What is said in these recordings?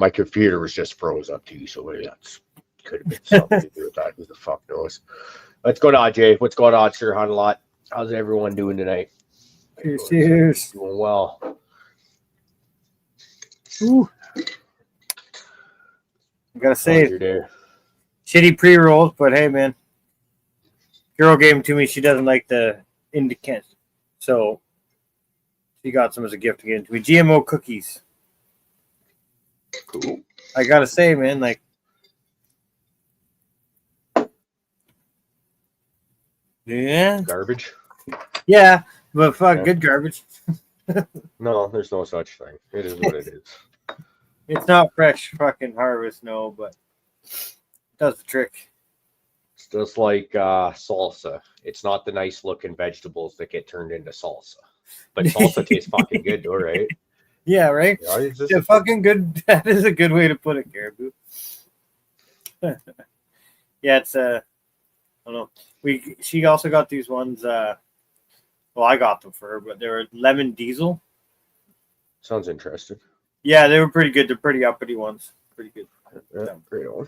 my computer was just froze up too, so maybe that's could have been something to do with that. Who the fuck knows? What's going on, Jay? What's going on, Sir Hunt a lot? How's everyone doing tonight? Cheers. Doing well. Ooh. I gotta say, day? Shitty pre-rolls, but hey, man. Girl gave them to me. She doesn't like the indicant, so she got some as a gift to get into me. GMO cookies. Cool. I gotta say, man, like, yeah, Garbage? yeah, but fuck, Yeah. good garbage. No, there's no such thing. It is what it is. It's not fresh fucking harvest, no, but it does the trick. It's just like salsa. It's not the nice looking vegetables that get turned into salsa. But salsa tastes fucking good, though, right? Yeah, right? Yeah, it's just Yeah, fucking good. That is a good way to put it, Cariboo. Yeah, it's I don't know. She also got these ones. Well, I got them for her, but they were lemon diesel. Sounds interesting. Yeah, they were pretty good. They're pretty uppity ones. Pretty good. Yeah, great one.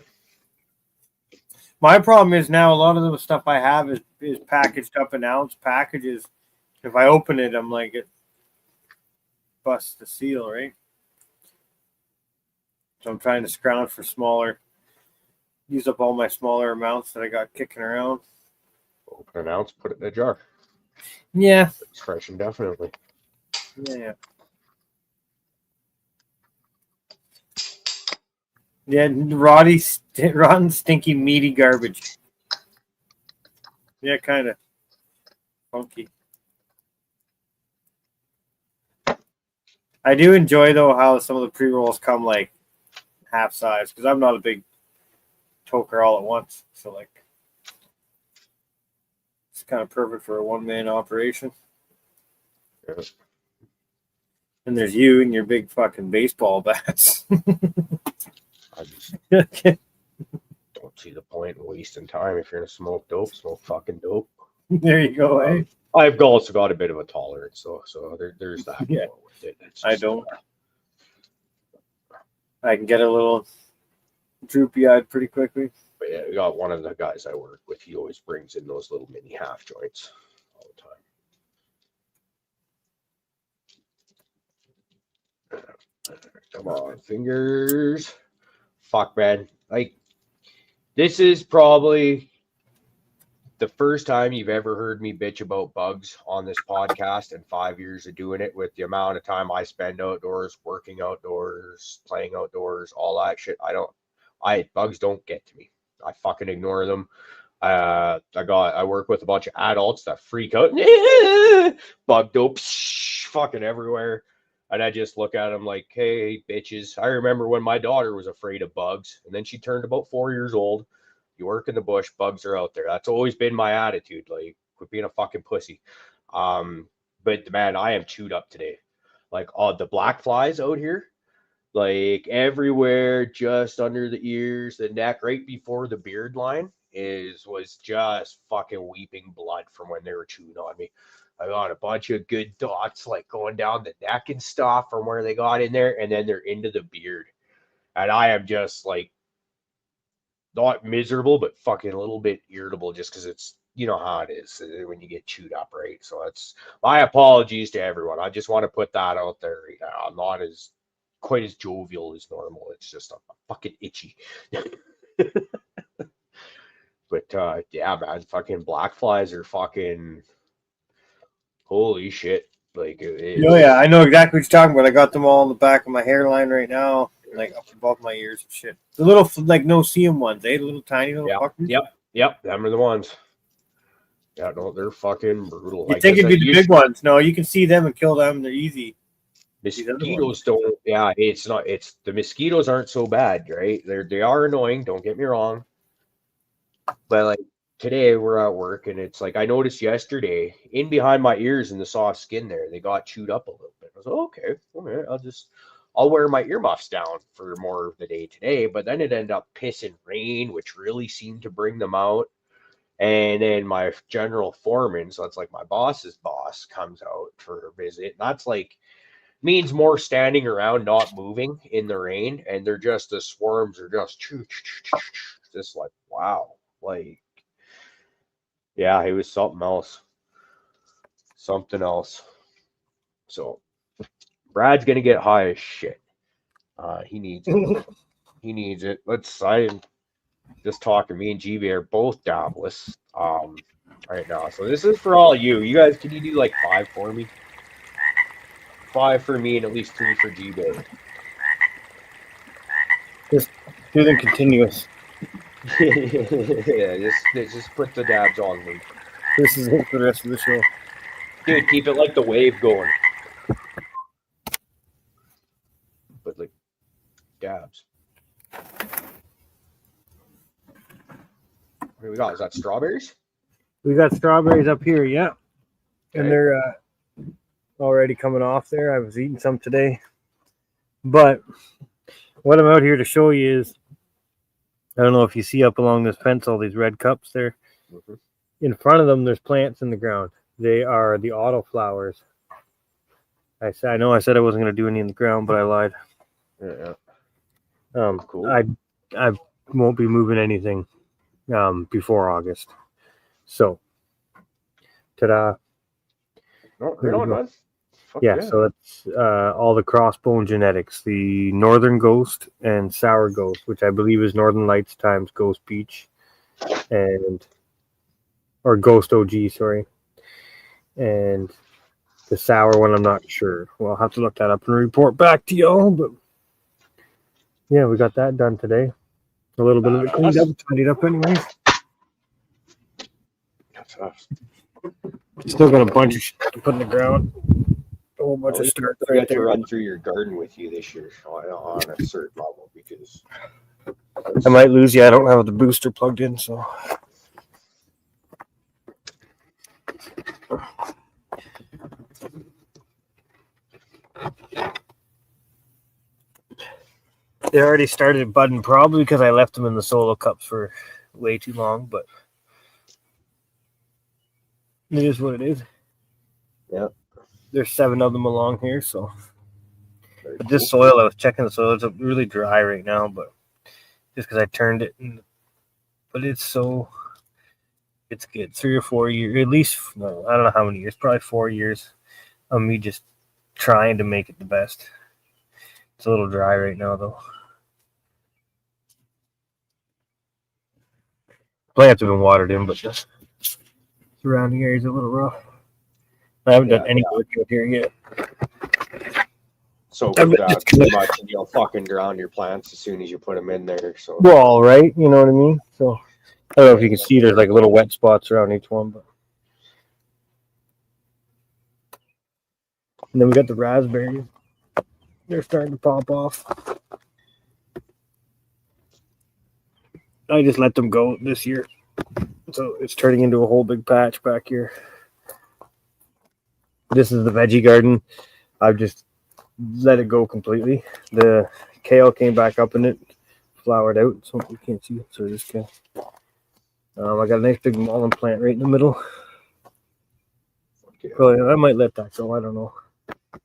My problem is now a lot of the stuff I have is packaged up in ounce packages. If I open it, I'm like, it busts the seal, right? So I'm trying to scrounge for smaller, use up all my smaller amounts that I got kicking around. Open an ounce, put it in a jar. Yeah. It's fresh indefinitely. Yeah. Yeah, rotten, stinky, meaty garbage. Yeah, kind of funky. I do enjoy, though, how some of the pre-rolls come, like, half size, because I'm not a big toker all at once. So, like, it's kind of perfect for a one-man operation. Yeah. And there's you and your big fucking baseball bats. I just don't see the point in wasting time. If you're gonna smoke dope, smoke fucking dope. There you go, eh? I've also got a bit of a tolerance, so there's that. Yeah. With it. It's I just, don't. I can get a little droopy-eyed pretty quickly. But yeah, we got one of the guys I work with. He always brings in those little mini half joints all the time. Come on, fingers. Fuck, man. Like, this is probably the first time you've ever heard me bitch about bugs on this podcast in 5 years of doing it, with the amount of time I spend outdoors, working outdoors, playing outdoors, all that shit. Bugs don't get to me. I fucking ignore them. I work with a bunch of adults that freak out. Bug dope fucking everywhere. And I just look at them like, hey, bitches. I remember when my daughter was afraid of bugs, and then she turned about 4 years old. You work in the bush, bugs are out there. That's always been my attitude. Like, quit being a fucking pussy. But man, I am chewed up today. Like, the black flies out here, like everywhere, just under the ears, the neck, right before the beard line was just fucking weeping blood from when they were chewing on me. I got a bunch of good dots like going down the neck and stuff from where they got in there, and then they're into the beard. And I am just like, not miserable, but fucking a little bit irritable, just because it's, you know how it is when you get chewed up, right? So it's my apologies to everyone. I just want to put that out there. I'm not quite as jovial as normal. It's just I'm fucking itchy. But yeah, man, fucking black flies are fucking holy shit. Like, Oh yeah, I know exactly what you're talking about. I got them all on the back of my hairline right now, like up above my ears and shit. The little like no-see-em ones, eh? The little tiny little fuckers. Yep. Them are the ones. Yeah, no, they're fuking brutal. You think it'd be the big ones? No, you can see them and kill them. They're easy. Mosquitoes don't. Yeah, it's not. It's the mosquitoes aren't so bad, right? They are annoying. Don't get me wrong. But like today, we're at work, and it's like I noticed yesterday, in behind my ears and the soft skin there, they got chewed up a little bit. I was like, okay, all right, I'll wear my earmuffs down for more of the day today. But then it ended up pissing rain, which really seemed to bring them out. And then my general foreman, so it's like my boss's boss, comes out for a visit. And that's like means more standing around, not moving in the rain, and they're just the swarms are just like wow, like yeah, it was something else, something else. So Brad's gonna get high as shit. He needs it. He needs it. I just talking. Me and GB are both dabless right now. So this is for all you. You guys, can you do like 5 for me? 5 for me and at least 3 for GB. Just do them continuous. Yeah, just put the dabs on me. This is it for the rest of the show. Dude, keep it like the wave going. But like dabs. What do we got? Is that strawberries? We got strawberries up here, yeah. Okay. And they're already coming off there. I was eating some today. But what I'm out here to show you is, I don't know if you see up along this fence all these red cups there. Mhm. In front of them, there's plants in the ground. They are the autoflowers. I said I wasn't going to do any in the ground, but I lied. Yeah. Cool. I won't be moving anything before August. So, ta-da. No, right on, man. Yeah, so it's all the crossbone genetics, the Northern Ghost and Sour Ghost, which I believe is Northern Lights times Ghost Peach, or Ghost OG, sorry. And the sour one, I'm not sure. Well, I'll have to look that up and report back to y'all. But yeah, we got that done today. A little bit of it cleaned up, tidied up anyways. Still got a bunch of shit to put in the ground. A whole bunch of starts I got to run through your garden with you this year on a certain level because I might lose you. I don't have the booster plugged in, so. They already started budding, probably because I left them in the solo cups for way too long, but it is what it is. Yeah. There's 7 of them along here, so. But this soil, I was checking the soil, it's really dry right now, but just because I turned it. But it's good. 3 or 4 years, at least, no, I don't know how many years, probably 4 years of me just trying to make it the best. It's a little dry right now, though. Plants have been watered in, but the surrounding area is a little rough. I haven't done any work out here yet. So that's too much, and you'll fucking drown your plants as soon as you put them in there. So well, right, you know what I mean. So I don't know if you can see. There's like little wet spots around each one, but and then we got the raspberries. They're starting to pop off. I just let them go this year, so it's turning into a whole big patch back here. This is the veggie garden. I've just let it go completely. The kale came back up in it, flowered out, so you can't see it. So this kale. I got a nice big mullein plant right in the middle. So I might let that go. I don't know.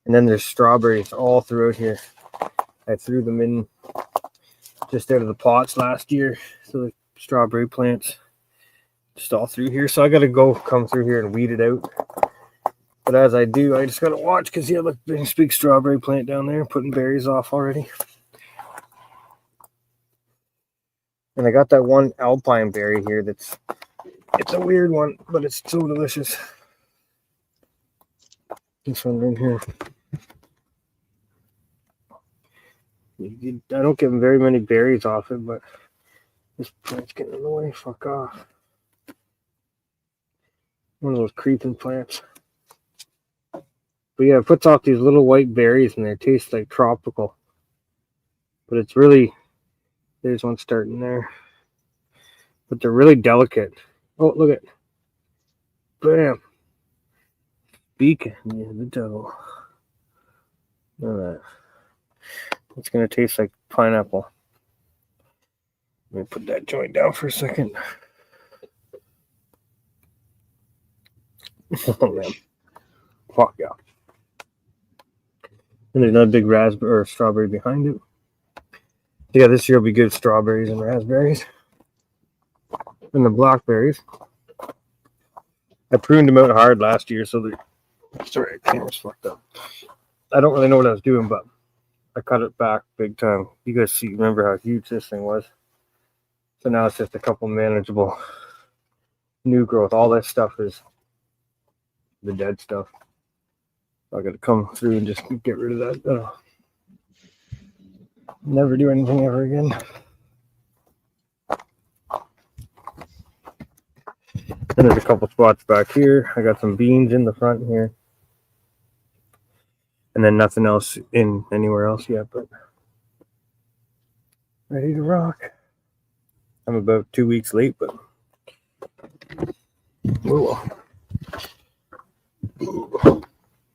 And then there's strawberries all throughout here. I threw them in just out of the pots last year. So the strawberry plants just all through here. So I got to come through here and weed it out. But as I do, I just got to watch because, yeah, look, there's a big strawberry plant down there putting berries off already. And I got that one alpine berry here it's a weird one, but it's so delicious. This one in here. I don't get very many berries off it, but this plant's getting in the way. Fuck off. One of those creeping plants. But yeah, it puts off these little white berries and they taste like tropical. But it's really, there's one starting there. But they're really delicate. Oh, look at, bam. Beacon, yeah, the devil. Look at that. It's going to taste like pineapple. Let me put that joint down for a second. Oh, man. Fuck yeah. And there's another big raspberry or strawberry behind it. Yeah, this year will be good strawberries and raspberries. And the blackberries. I pruned them out hard last year, so they're... Sorry, camera's fucked up. I don't really know what I was doing, but I cut it back big time. You guys see, remember how huge this thing was? So now it's just a couple manageable new growth. All this stuff is the dead stuff. I got to come through and just get rid of that. Never do anything ever again. And there's a couple spots back here. I got some beans in the front here. And then nothing else in anywhere else yet, but ready to rock. I'm about 2 weeks late, but oh well.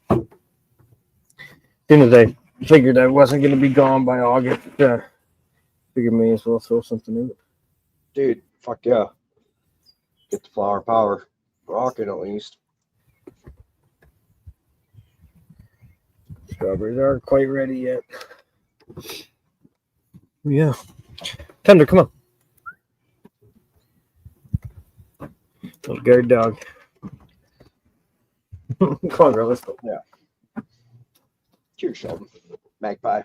As soon as I figured I wasn't going to be gone by August, figured may as well throw something in it. Dude, fuck yeah. Get the flower power rocking at least. Strawberries aren't quite ready yet. Yeah. Tender, come on. Little guard dog. Come on, girl, let's go. Yeah. Cheers, Sheldon. Magpie.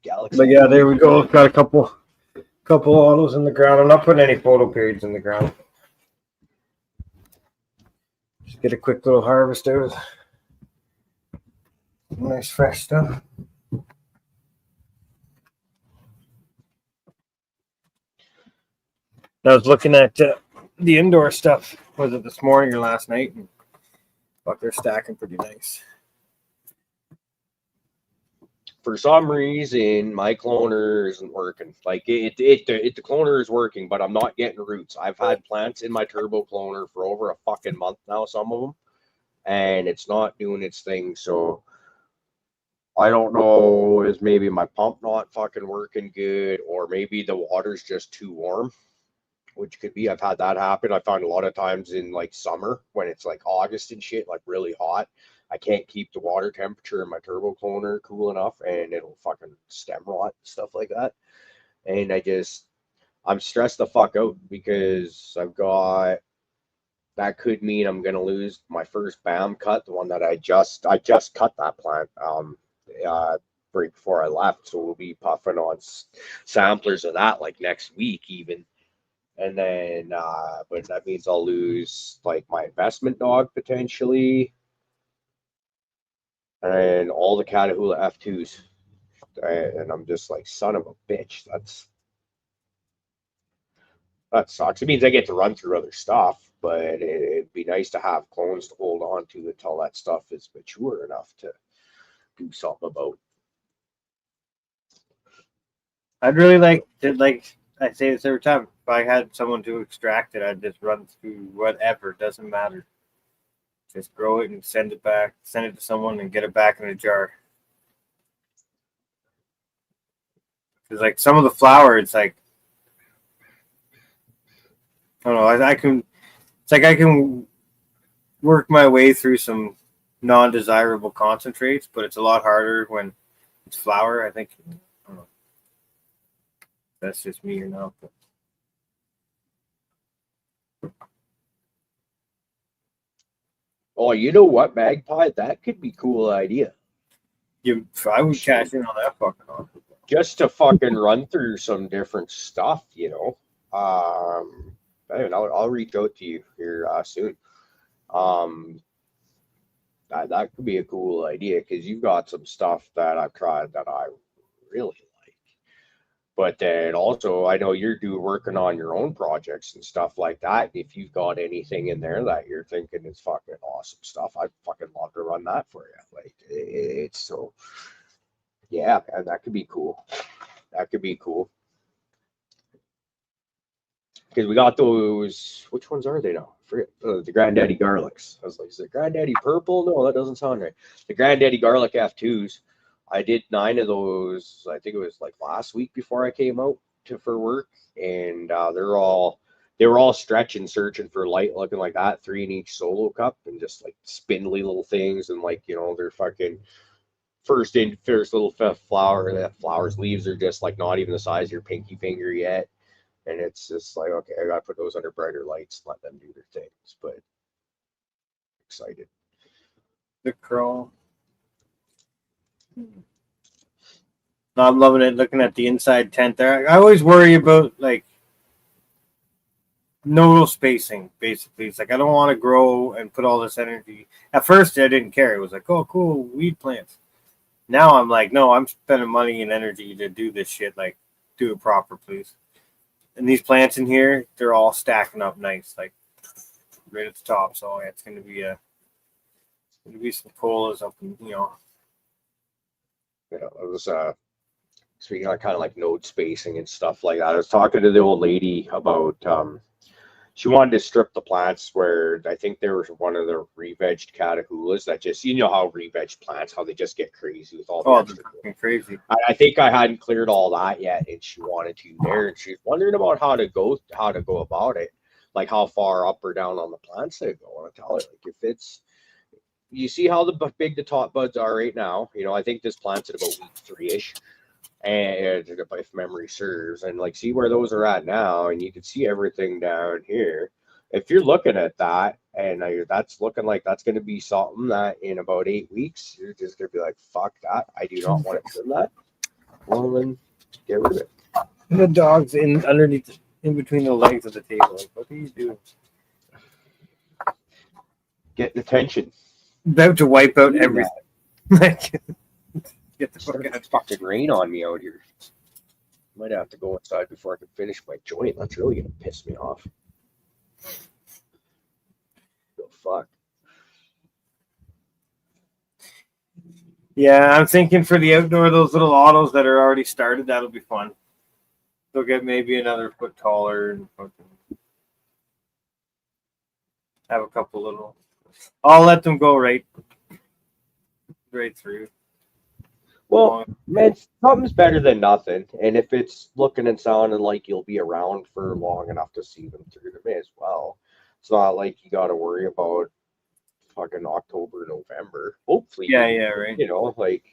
Galaxy. But yeah, there we go. Got a couple autos in the ground. I'm not putting any photo periods in the ground. Just get a quick little harvest out of nice fresh stuff. I was looking at the indoor stuff. Was it this morning or last night? And fuck, they're stacking pretty nice. For some reason, my cloner isn't working. Like the cloner is working, but I'm not getting roots. I've had plants in my turbo cloner for over a fucking month now, some of them, and it's not doing its thing. So I don't know, is maybe my pump not fucking working good, or maybe the water's just too warm, which could be. I've had that happen. I find a lot of times in like summer when it's like August and shit, like really hot, I can't keep the water temperature in my turbo cloner cool enough, and it'll fucking stem rot, stuff like that. And I'm stressed the fuck out because that could mean I'm gonna lose my first BAM cut, the one that I just cut that plant right before I left. So we'll be puffing on samplers of that like next week even. And then, but that means I'll lose like my investment dog potentially, and all the Catahoula F2s. And I'm just like, son of a bitch. That sucks. It means I get to run through other stuff, but it'd be nice to have clones to hold on to until that stuff is mature enough to do something about. I'd really like to, like I say this every time, if I had someone to extract it, I'd just run through whatever, doesn't matter. Just grow it and send it back, send it to someone and get it back in a jar. Because like some of the flour, it's like, I don't know, I can work my way through some non-desirable concentrates, but it's a lot harder when it's flour, I think. I don't know. That's just me or not. But. Oh, you know what, Magpie? That could be a cool idea. I would cash in on that fucking offer. Just to fucking run through some different stuff, you know. I'll reach out to you here soon. That could be a cool idea because you've got some stuff that I've tried that I really like. But then also, I know you're working on your own projects and stuff like that. If you've got anything in there that you're thinking is fucking awesome stuff, I'd fucking love to run that for you. Like it's so, yeah, man, that could be cool. That could be cool. Because we got those, which ones are they now? I forget. The Granddaddy Garlics. I was like, is it Granddaddy Purple? No, that doesn't sound right. The Granddaddy Garlic F2s. I did 9 of those, I think it was like last week before I came out for work. And they were all stretching, searching for light, looking like that, 3 in each solo cup, and just like spindly little things. And like, you know, they're fucking first little flower. That flower's leaves are just like not even the size of your pinky finger yet, and it's just like, okay, I gotta put those under brighter lights, let them do their things. But excited. The crawl. No, I'm loving it. Looking at the inside tent there, I always worry about like no real spacing. Basically, it's like I don't want to grow and put all this energy. At first, I didn't care. It was like, oh, cool, weed plants. Now I'm like, no, I'm spending money and energy to do this shit. Like, do it proper, please. And these plants in here, they're all stacking up nice, like right at the top. So yeah, it's gonna be some colas up, and Yeah, it was speaking of kind of like node spacing and stuff like that. I was talking to the old lady about she wanted to strip the plants where I think there was one of the re-vegged catahulas that just, you know how re-vegged plants, how they just get crazy with all the extra. They're crazy. I think I hadn't cleared all that yet, and she wanted to there, and she's wondering about how to go about it, like how far up or down on the plants they go. And I tell her, like, if it's, you see how big the top buds are right now. I think this plant's at about week 3-ish. And if memory serves, and like see where those are at now, and you can see everything down here. If you're looking at that, and that's looking like that's going to be something that in about 8 weeks, you're just going to be like, fuck that, I do not want to trim that. Well, then get rid of it. The dog's underneath, in between the legs of the table. Like, what are you doing? Getting attention. About to wipe out everything. Like. Get the fuck out. It's fucking rain on me out here. Might have to go inside before I can finish my joint. That's really gonna piss me off. Oh, fuck. Yeah, I'm thinking for the outdoor, those little autos that are already started, that'll be fun. They'll get maybe another foot taller and fucking have a couple little. I'll let them go right through. Well, man, something's better than nothing. And if it's looking and sounding like you'll be around for long enough to see them through, they may as well. It's not like you got to worry about fucking October, November. Hopefully. Yeah, right. Like.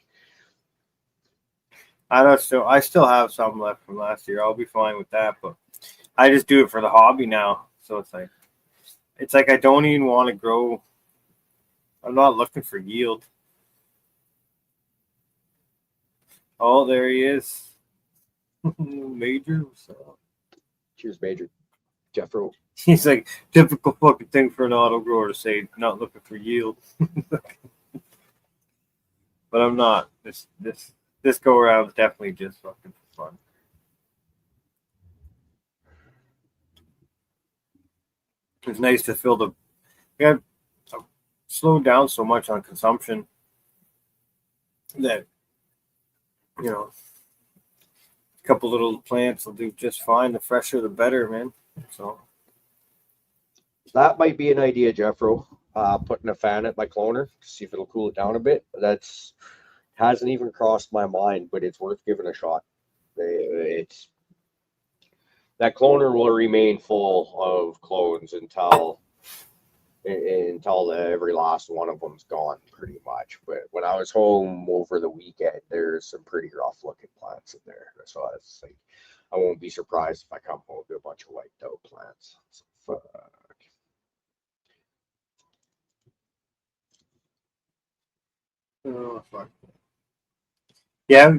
I still have some left from last year. I'll be fine with that, but I just do it for the hobby now. So it's like I don't even want to grow. I'm not looking for yield. Oh, there he is. Major. Cheers, Major. Jeffro. He's like, typical fucking thing for an auto grower to say, not looking for yield. But I'm not. This go around is definitely just fucking fun. It's nice to feel the. We have slowed down so much on consumption that. A couple little plants will do just fine. The fresher, the better, man. So that might be an idea, Jeffro. Putting a fan at my cloner to see if it'll cool it down a bit. That's hasn't even crossed my mind, but it's worth giving a shot. It's that cloner will remain full of clones until every last one of them's gone, pretty much. But when I was home over the weekend, there's some pretty rough looking plants in there. So it's like, I won't be surprised if I come home to a bunch of wiped out plants. So, fuck. Oh, fuck. Yeah,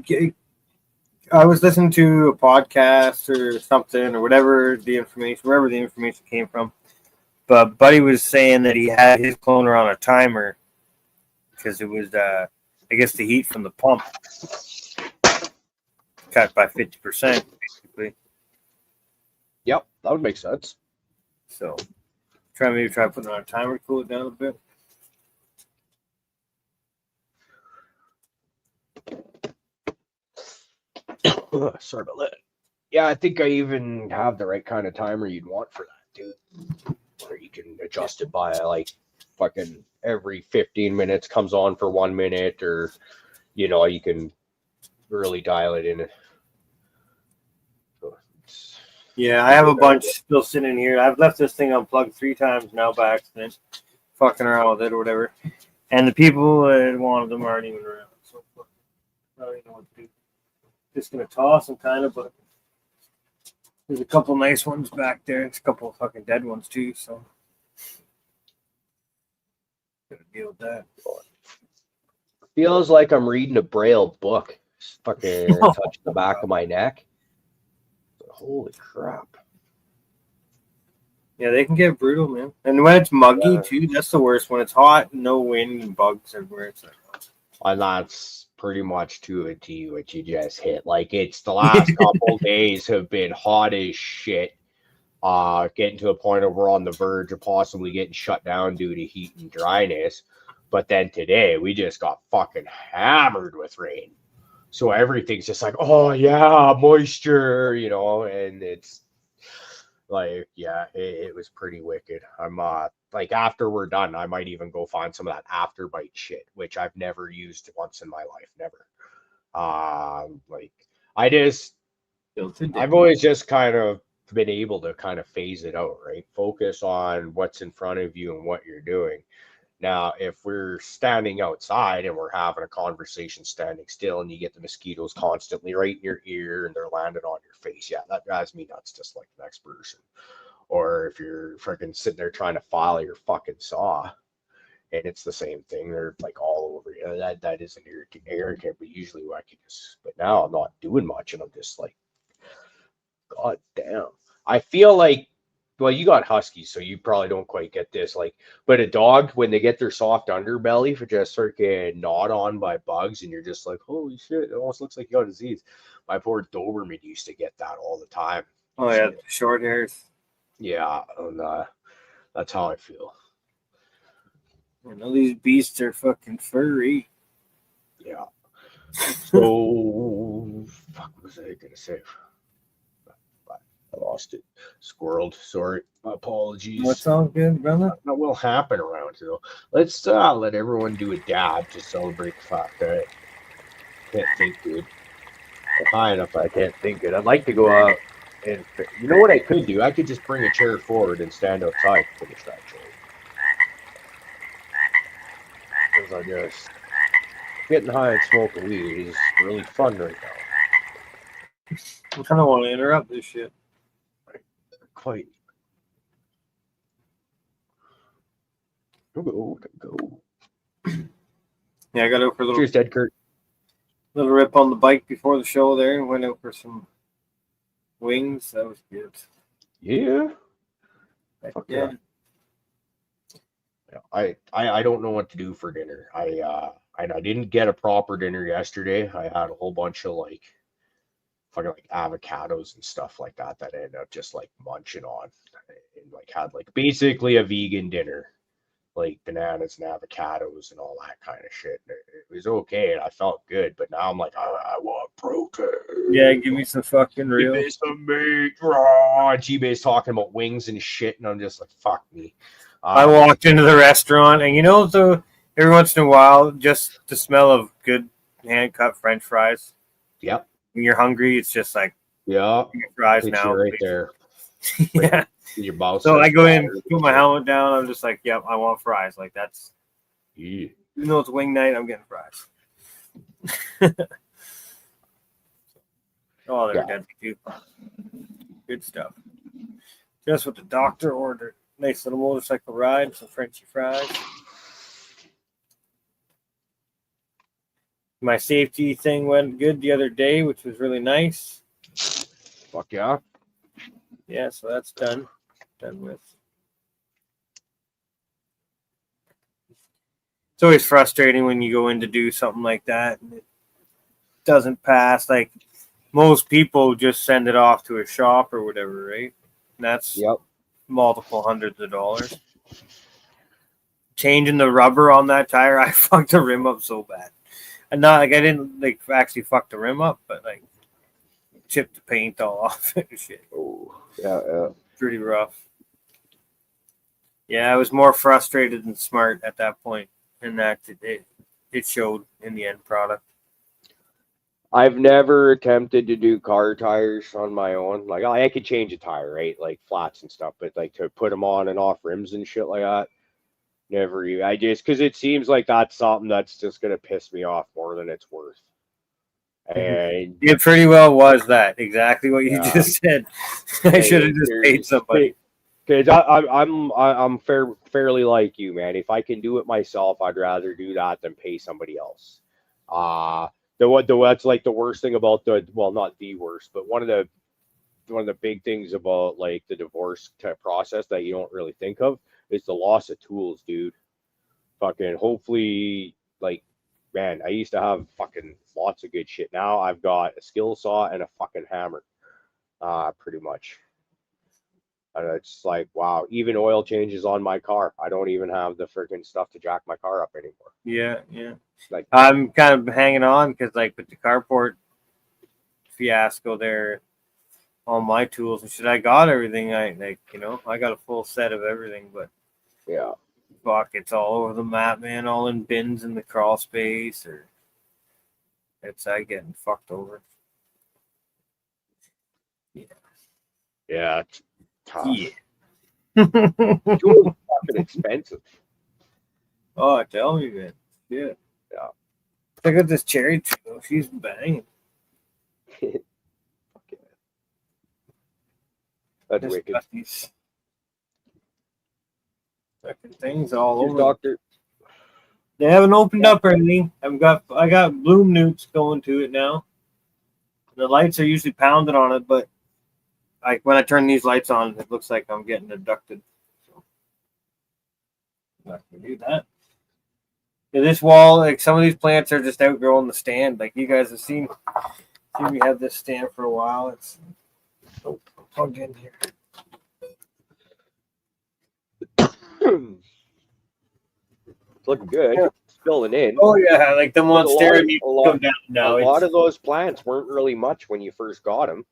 I was listening to a podcast or something or wherever the information came from. But Buddy was saying that he had his cloner on a timer because it was, I guess, the heat from the pump cut by 50%, basically. Yep, that would make sense. So, maybe try putting it on a timer, cool it down a bit. Sorry about that. Yeah, I think I even have the right kind of timer you'd want for that, dude. Where you can adjust it by like fucking every 15 minutes comes on for 1 minute, or you can really dial it in. Yeah, I have a bunch still sitting here. I've left this thing unplugged 3 times now by accident, fucking around with it or whatever. And the people that wanted them aren't even around. So I don't even know what to do. Just gonna toss them kind of, but there's a couple nice ones back there. There's a couple of fucking dead ones too, so gotta deal with that. Feels like I'm reading a Braille book. Just fucking touch the back of my neck. Holy crap. Yeah, they can get brutal, man. And when it's muggy too, that's the worst. When it's hot, no wind and bugs everywhere. It's like, and that's pretty much to a T what you just hit. Like, it's the last couple days have been hot as shit. Getting to a point where we're on the verge of possibly getting shut down due to heat and dryness. But then today we just got fucking hammered with rain. So everything's just like, oh yeah, moisture, you know, and it's like, yeah, it was pretty wicked. I'm like, after we're done, I might even go find some of that afterbite shit, which I've never used once in my life, never. Like, I've always just kind of been able to kind of phase it out, right? Focus on what's in front of you and what you're doing. Now, if we're standing outside and we're having a conversation standing still and you get the mosquitoes constantly right in your ear and they're landing on your face, yeah, that drives me nuts just like the next person. Or if you're freaking sitting there trying to file your fucking saw and it's the same thing, they're like all over you. That is an irritant, but usually I can just, but now I'm not doing much and I'm just like, God damn. I feel like, well, you got huskies, so you probably don't quite get this. Like, but a dog, when they get their soft underbelly for just freaking gnawed on by bugs, and you're just like, holy shit, it almost looks like you got a disease. My poor Doberman used to get that all the time. oh yeah, short hairs. Yeah, and that's how I feel. You know, these beasts are fucking furry. Yeah. So, fuck, what was I gonna say? I lost it. Squirreled. Sorry. My apologies. What's all good, brother? That will happen around here. Let's let everyone do a dab to celebrate the fact that I can't think good. I'm high enough I can't think good. I'd like to go out and, you know what I could do? I could just bring a chair forward and stand outside to finish that chair. Because I guess getting high and smoking weed is really fun right now. I kind of want to interrupt this shit. Quite. Go. Yeah, I got out for a little. Cheers, Ted Kurt. Little rip on the bike before the show there, and went out for some wings. That was good. Yeah. Fuck yeah. I don't know what to do for dinner. I didn't get a proper dinner yesterday. I had a whole bunch of like fucking like avocados and stuff like that I ended up just like munching on and like had like basically a vegan dinner, like bananas and avocados and all that kind of shit. It was okay and I felt good, but now I'm like, I want protein. Yeah, give me some fucking real. Give me some meat. Raw. G-Bay's talking about wings and shit, and I'm just like, fuck me. I walked into the restaurant, and you know, every once in a while, just the smell of good hand-cut French fries. Yep. When you're hungry, it's just like, yeah, fries now. Right there. Yeah. Your mouth. So I go in, put my helmet down. I'm just like, yep, I want fries. Like that's, yeah. Even though it's wing night, I'm getting fries. Oh, they're dead too. Good stuff. Just what the doctor ordered. Nice little motorcycle ride, some Frenchy fries. My safety thing went good the other day, which was really nice. Fuck yeah. Yeah, so that's done. Done with. It's always frustrating when you go in to do something like that and it doesn't pass. Like most people just send it off to a shop or whatever, right? And that's multiple hundreds of dollars. Changing the rubber on that tire, I fucked the rim up so bad. And not like I didn't like actually fuck the rim up, but like chipped the paint all off and shit. Oh, yeah. Pretty rough. Yeah, I was more frustrated than smart at that point, and that it showed in the end product. I've never attempted to do car tires on my own. Like I could change a tire, right? Like flats and stuff, but like to put them on and off rims and shit like that, never. I just because it seems like that's something that's just gonna piss me off more than it's worth. And it pretty well was that exactly what you just said. I should have just paid somebody. Because I'm fairly like you, man. If I can do it myself, I'd rather do that than pay somebody else. That's like the worst thing about not the worst, but one of the big things about like the divorce type process that you don't really think of is the loss of tools, dude. Fucking hopefully, like, man, I used to have fucking lots of good shit. Now I've got a skill saw and a fucking hammer, pretty much. And it's like, wow, even oil changes on my car. I don't even have the freaking stuff to jack my car up anymore. Yeah, yeah. Like, I'm kind of hanging on because, like, with the carport fiasco there, all my tools and shit, I got everything. I got a full set of everything, but yeah, fuck, it's all over the map, man. All in bins in the crawl space, or it's getting fucked over. Yeah, it's tough. Yeah. Tools are fucking expensive. Oh, tell me, man. Yeah. Yeah. Check out this cherry tree. She's banging. That's wicked. Got these fucking things all Cheers, over. Doctor. They haven't opened up or anything. I got bloom newts going to it now. The lights are usually pounded on it, but when I turn these lights on, it looks like I'm getting abducted. So I'm not gonna do that. Yeah, this wall, like some of these plants are just outgrowing the stand. Like you guys have seen me have this stand for a while. It's plugged in here. It's looking good. Yeah. It's filling in. Oh yeah, like the monstera needs to come down now. A lot of those plants weren't really much when you first got them.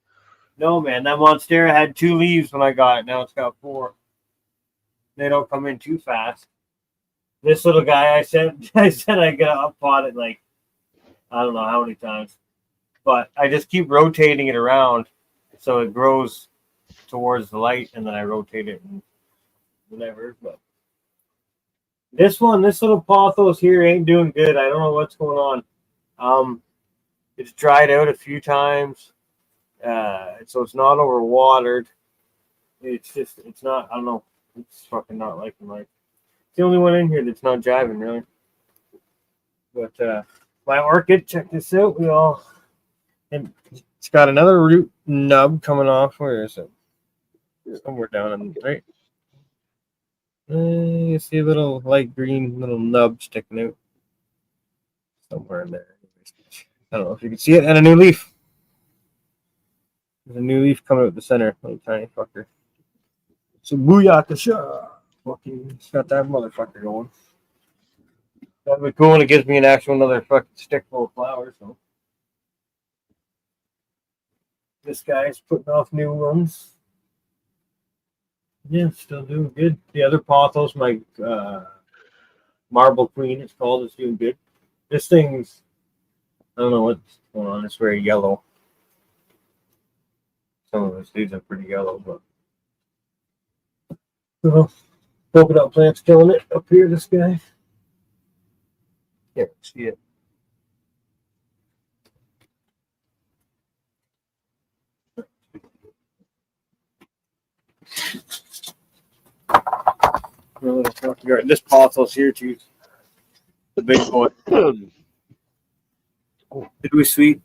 No, man, that monstera had 2 leaves when I got it. Now it's got 4. They don't come in too fast. This little guy, I said I got uppot it like I don't know how many times, but I just keep rotating it around so it grows towards the light, and then I rotate it and whatever. But this little pothos here ain't doing good. I don't know what's going on. It's dried out a few times, so it's not overwatered. It's not. I don't know. It's fucking not liking life. It's the only one in here that's not jiving really. But my orchid, check this out. And it's got another root nub coming off. Where is it? Somewhere down on the right. You see a little light green little nub sticking out somewhere in there. I don't know if you can see it. And a new leaf. There's a new leaf coming out the center. Little tiny fucker. So booyakasha. Fucking got that motherfucker going. That'd be cool, and it gives me another fucking stick full of flowers. So this guy's putting off new ones. Yeah, still doing good. The other pothos, my marble queen, it's called, is doing good. This thing's, I don't know what's going on. It's very yellow. Some of its leaves are pretty yellow, but polka dot plant's killing it up here. This guy. Can't see it. This pothos here too. The big boy. Did we sweet?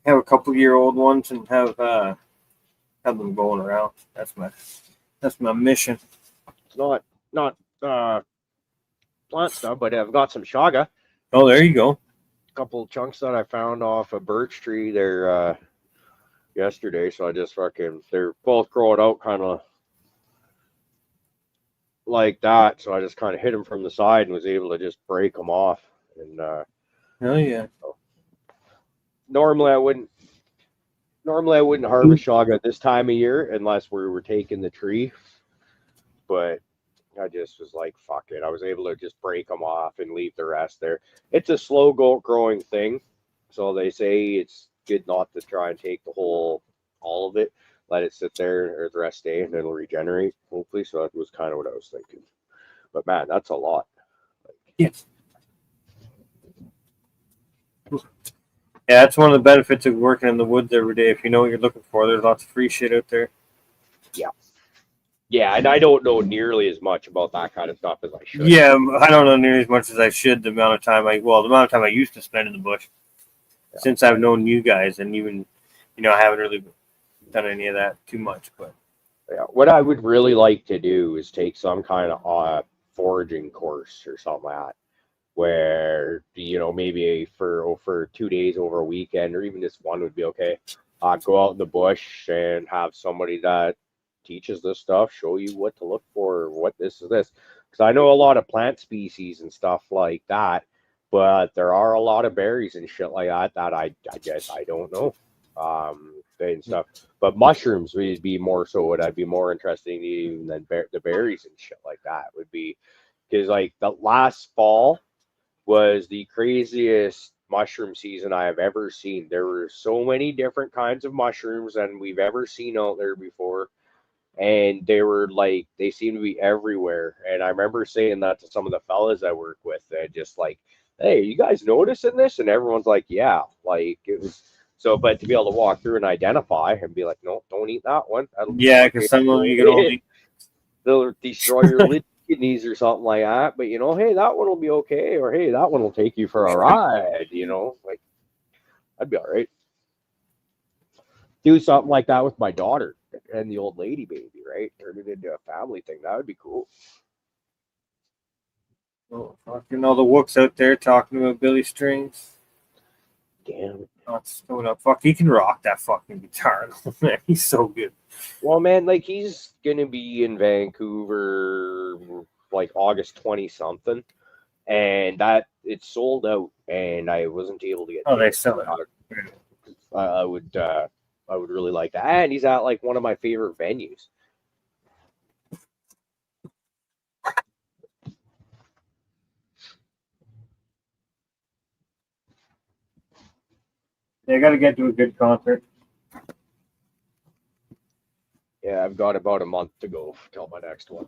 Have a couple-year-old ones and have them going around. That's my mission. It's not plant stuff, but I've got some shaga. Oh, there you go. A couple chunks that I found off a birch tree there yesterday. So I just they're both growing out kind of like that. So I just kind of hit them from the side and was able to just break them off. And oh yeah. So normally I wouldn't harvest shaga this time of year unless we were taking the tree, but I just was like, fuck it. I was able to just break them off and leave the rest there. It's a slow growing thing, so they say it's good not to try and take all of it. Let it sit there or the rest day, and it'll regenerate hopefully. So that was kind of what I was thinking. But man, that's a lot. Yes. Yeah, that's one of the benefits of working in the woods every day. If you know what you're looking for, there's lots of free shit out there. Yeah, and I don't know nearly as much about that kind of stuff as I should. Yeah, I don't know nearly as much as I should. The amount of time I used to spend in the bush since I've known you guys, and even I haven't really done any of that too much. But Yeah, what I would really like to do is take some kind of foraging course or something like that, where maybe for 2 days over a weekend, or even just one would be okay. Go out in the bush and have somebody that teaches this stuff, show you what to look for, what this is this. Because I know a lot of plant species and stuff like that, but there are a lot of berries and shit like that that I guess I don't know. And stuff. But mushrooms would be more so what I'd be more interested in even than the berries and shit like that would be. Because like the last fall was the craziest mushroom season I have ever seen. There were so many different kinds of mushrooms than we've ever seen out there before. And they seem to be everywhere. And I remember saying that to some of the fellas I work with, and just like, hey, you guys noticing this? And everyone's like, yeah. Like it was so, but to be able to walk through and identify and be like, no, don't eat that one. yeah, because some of them you can only they'll destroy your kidneys or something like that. But hey, that one will be okay, or hey, that one will take you for a ride. Like I'd be all right. Do something like that with my daughter and the old lady baby, right? Turn it into a family thing. That would be cool. Oh, fucking all the wooks out there talking about Billy Strings. Damn. That's going up. Fuck, he can rock that fucking guitar. Man, he's so good. Well, man, like he's gonna be in Vancouver like August 20 something, and that it's sold out, and I wasn't able to get. Oh, they sell it. I would really like that, and he's at like one of my favorite venues. Yeah, I got to get to a good concert. Yeah, I've got about a month to go till my next one.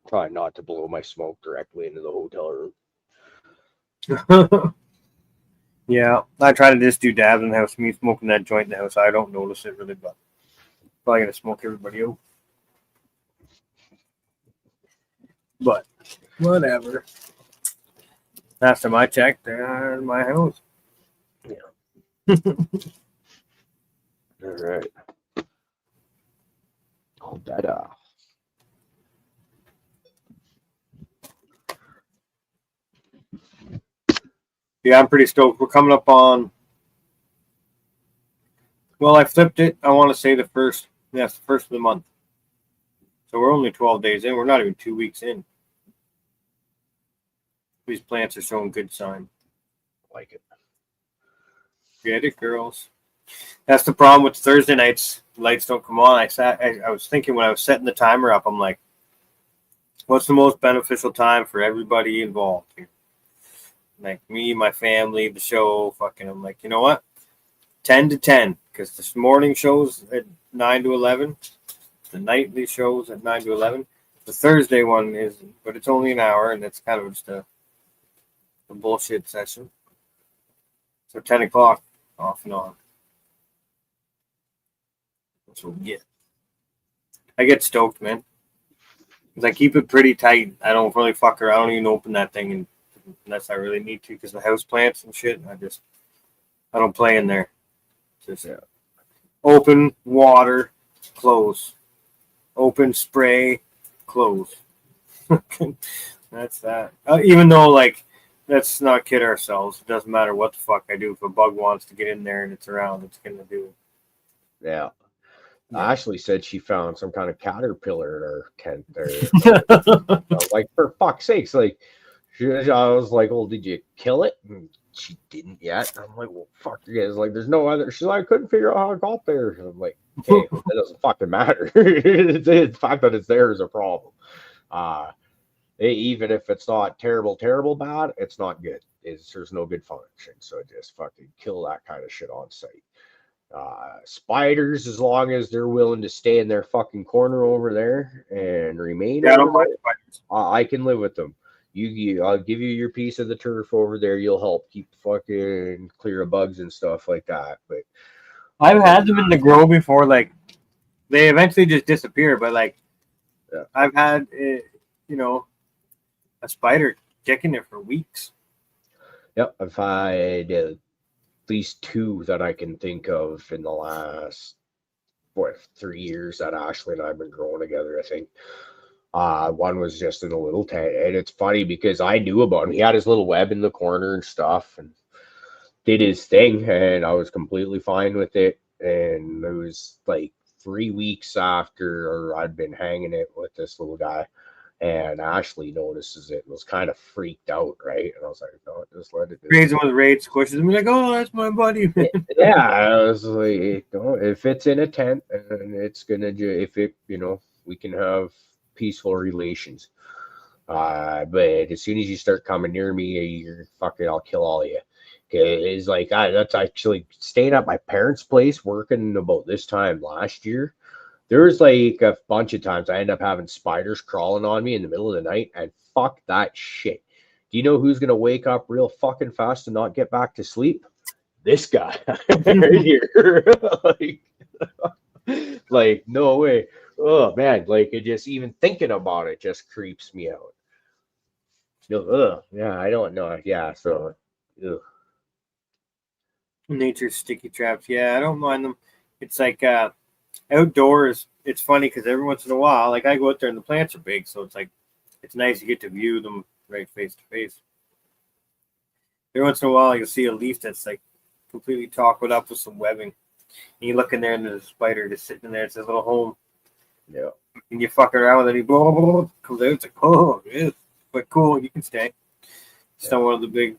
Try not to blow my smoke directly into the hotel room. Yeah, I try to just do dabs in the house. Me smoking that joint in the house, I don't notice it really, but probably gonna smoke everybody out. But whatever. Last time I checked, they're in my house. Yeah. All right. Oh, that Yeah, I'm pretty stoked. We're coming up on. Well, I flipped it. I want to say the first. Yes, the first of the month. So we're only 12 days in. We're not even 2 weeks in. These plants are showing good sign. Like it. Get it, girls. That's the problem with Thursday nights. Lights don't come on. I was thinking when I was setting the timer up, I'm like, what's the most beneficial time for everybody involved here? Like me, my family, the show, fucking. I'm like, you know what? 10 to 10, because this morning shows at 9 to 11. The nightly shows at 9 to 11. The Thursday one is, but it's only an hour, and it's kind of just a bullshit session. So 10 o'clock, off and on. That's what we get. I get stoked, man. Because I keep it pretty tight. I don't really fuck around. I don't even open that thing unless I really need to, because the house plants and shit. I don't play in there. Just open, water, close. Open, spray, close. That's that. Even though, like, let's not kid ourselves. It doesn't matter what the fuck I do. If a bug wants to get in there and it's around, it's going to do it. Yeah. Ashley said she found some kind of caterpillar in her tent there. Like, for fuck's sakes, like, I was like, well, did you kill it? And she didn't yet. I'm like, well, fuck you guys. Like, there's no other. She's like, I couldn't figure out how it got there. And I'm like, okay, it doesn't fucking matter. The fact that it's there is a problem. Even if it's not terrible bad, it's not good. There's no good function. So just fucking kill that kind of shit on site. Spiders, as long as they're willing to stay in their fucking corner over there and remain Yeah, I over don't mind there, spiders. I can live with them. I'll give you your piece of the turf over there. You'll help keep fucking clear of bugs and stuff like that. But I've had them in the grow before. Like they eventually just disappear, but like yeah. I've had a spider kicking there for weeks. Yep, I've had at least 2 that I can think of in the last 3 years that Ashley and I have been growing together. I think one was just in a little tent, and it's funny because I knew about him. He had his little web in the corner and stuff, and did his thing, and I was completely fine with it. And it was like 3 weeks after I'd been hanging it with this little guy, and Ashley notices it and was kind of freaked out, right? And I was like, no, just let it do. Creates him with rage, squishes him. Like, oh, that's my buddy. Yeah, I was like, no, if it's in a tent, and it's gonna, if it, we can have peaceful relations. But as soon as you start coming near me, you're fucking, I'll kill all of you. It's like, that's actually staying at my parents' place, working about this time last year. There was like a bunch of times I end up having spiders crawling on me in the middle of the night, and fuck that shit. Do you know who's gonna wake up real fucking fast and not get back to sleep? This guy right here. like, no way. Oh man, like it just even thinking about it just creeps me out. Yeah, I don't know. Yeah, so ugh. Nature's sticky traps. Yeah, I don't mind them. It's like outdoors. It's funny because every once in a while, like I go out there and the plants are big, so it's like it's nice to get to view them right face to face. Every once in a while, you'll see a leaf that's like completely tackled up with some webbing, and you look in there and there's a spider just sitting in there. It's his little home. Yeah. And you fuck around with it, he blah, blah, blah, comes out. It's like, oh, yeah, but cool, you can stay. It's not one of the big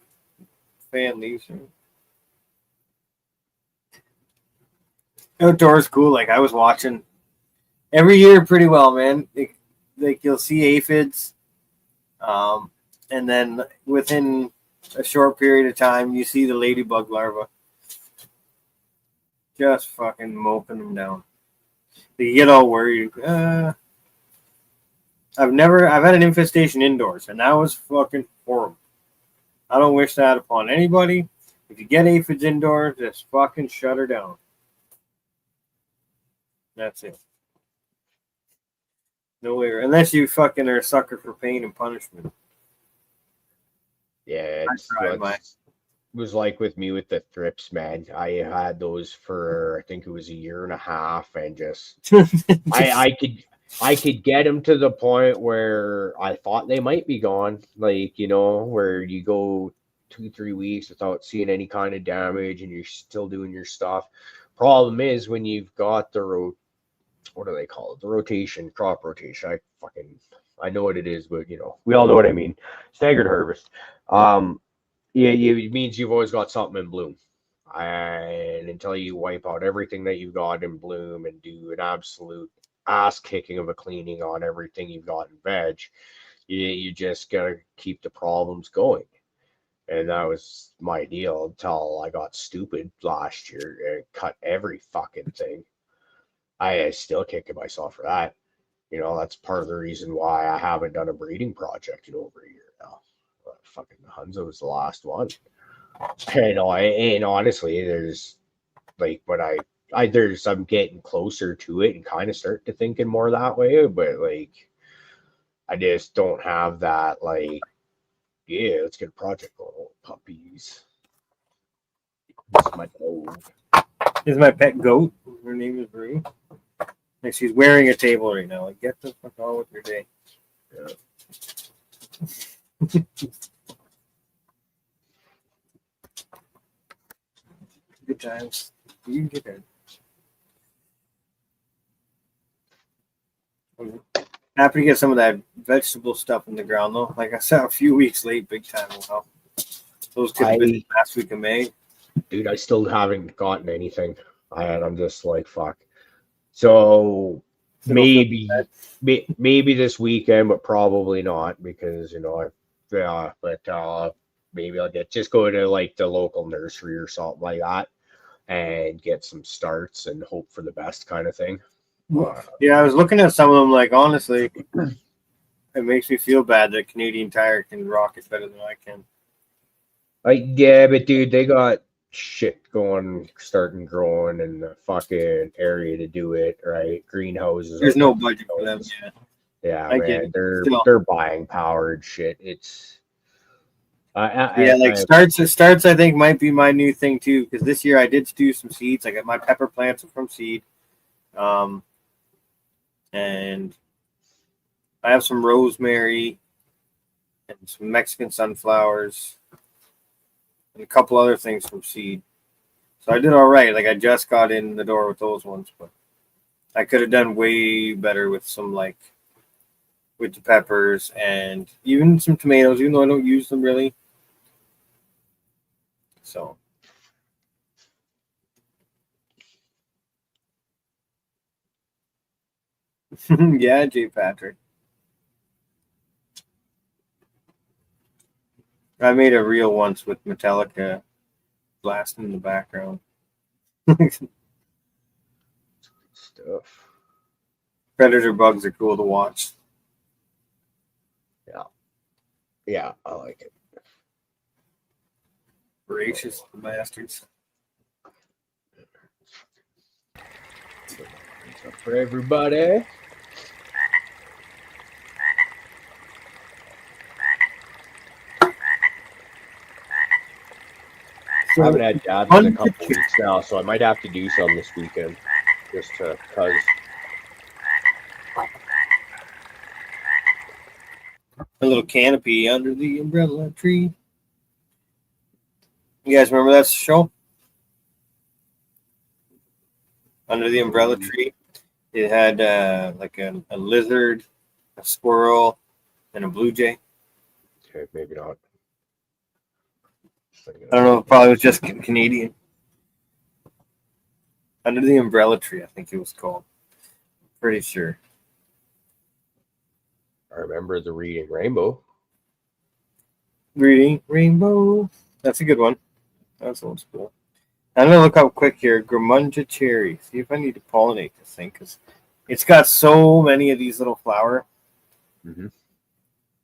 fan leaves. Outdoors cool. Like I was watching every year pretty well, man. Like you'll see aphids, and then within a short period of time, you see the ladybug larva just fucking moping them down. You get all worried. I've had an infestation indoors, and that was fucking horrible. I don't wish that upon anybody. If you get aphids indoors, just fucking shut her down. That's it. No way. Unless you fucking are a sucker for pain and punishment. Yeah, it was like with me with the thrips, man. I had those for I think it was a year and a half, and just I could get them to the point where I thought they might be gone. Like, where you go 2-3 weeks without seeing any kind of damage and you're still doing your stuff. Problem is when you've got what do they call it? The rotation, crop rotation. I know what it is, but we all know what I mean. Staggered harvest. Yeah, it means you've always got something in bloom. And until you wipe out everything that you've got in bloom and do an absolute ass kicking of a cleaning on everything you've got in veg, you just gotta keep the problems going. And that was my deal until I got stupid last year and cut every fucking thing. I still kicking myself for that. That's part of the reason why I haven't done a breeding project in over a year now. Fucking Hunza was the last one. And honestly, there's like when I'm getting closer to it and kind of start to thinking more that way, but like I just don't have that like, yeah, let's get a project going. Oh, puppies. This is my dog. This is my pet goat. Her name is Rue. And she's wearing a table right now. Like, get the fuck on with your day. Yeah. Good times. You can get there. Happy to get some of that vegetable stuff in the ground though. Like I said, a few weeks late, big time. Well, those could have been last week of May. Dude, I still haven't gotten anything. I'm just like, fuck. So So don't feel maybe bad. maybe this weekend, but probably not because maybe I'll go to like the local nursery or something like that and get some starts and hope for the best kind of thing. Yeah, I was looking at some of them. Like honestly, it makes me feel bad that Canadian Tire can rock it better than I can. Like, yeah, but dude, they got shit going, starting growing in the fucking area to do it, right? Greenhouses. There's no budget for them. Yeah, Yeah, I get man, it. they're Still. they're buying powered shit. It's Yeah, like I starts. I think might be my new thing too. Because this year I did do some seeds. I got my pepper plants from seed, and I have some rosemary and some Mexican sunflowers and a couple other things from seed. So I did all right. Like I just got in the door with those ones, but I could have done way better with some with the peppers and even some tomatoes, even though I don't use them really. So yeah, J. Patrick. I made a reel once with Metallica blasting in the background. stuff. Predator bugs are cool to watch. Yeah, I like it. Voracious bastards. What's up for everybody? I haven't had dabs in a couple weeks now, so I might have to do some this weekend, just to cause. A little canopy under the umbrella tree. You guys remember that show? Under the umbrella tree. It had like a lizard, a squirrel, and a blue jay. Okay, maybe not. I don't know. It probably was just Canadian. Under the umbrella tree, I think it was called. Pretty sure. I remember the Reading Rainbow. Reading Rainbow. That's a good one. That's old school. I'm gonna look up quick here. Gramunja cherry. See if I need to pollinate this thing because it's got so many of these little flower. Mm-hmm.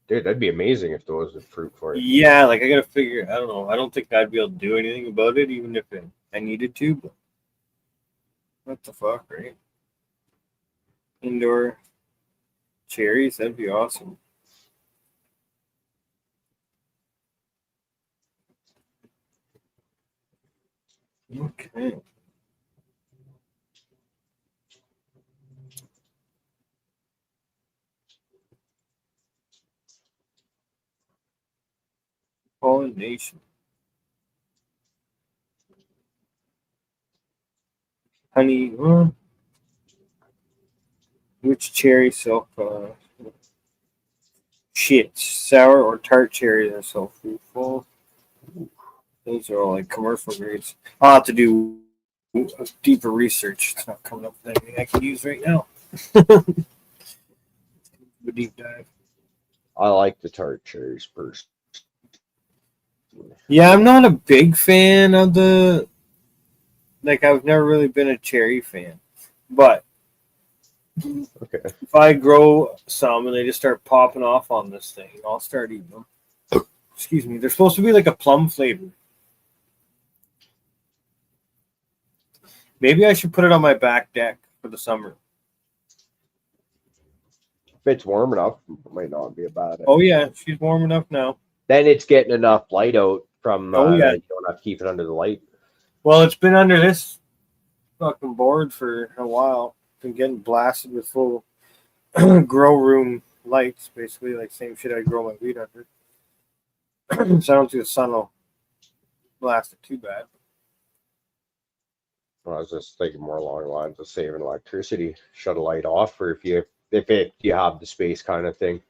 Dude, that'd be amazing if there was a fruit for it. Yeah, like I gotta figure. I don't know. I don't think I'd be able to do anything about it, even if I needed to. But what the fuck, right? Indoor cherries. That'd be awesome. Okay. Pollination. Honey. Which cherry self? Shit. Sour or tart cherries are so fruitful. Those are all like commercial grades. I'll have to do deeper research. It's not coming up with anything I can use right now. A deep dive. I like the tart cherries first. Yeah, I'm not a big fan of the. Like, I've never really been a cherry fan. But Okay. if I grow some and they just start popping off on this thing, I'll start eating them. Excuse me. They're supposed to be like a plum flavor. Maybe I should put it on my back deck for the summer. If it's warm enough, it might not be a bad idea. Oh, yeah. She's warm enough now. Then it's getting enough light out from Oh, yeah. you don't have to keep it under the light. Well, it's been under this fucking board for a while. Been getting blasted with full grow room lights, basically, like same shit I grow my weed under. So I don't think the sun will blast it too bad. Well, I was just thinking more along the lines of saving electricity. Shut a light off, or if you have the space kind of thing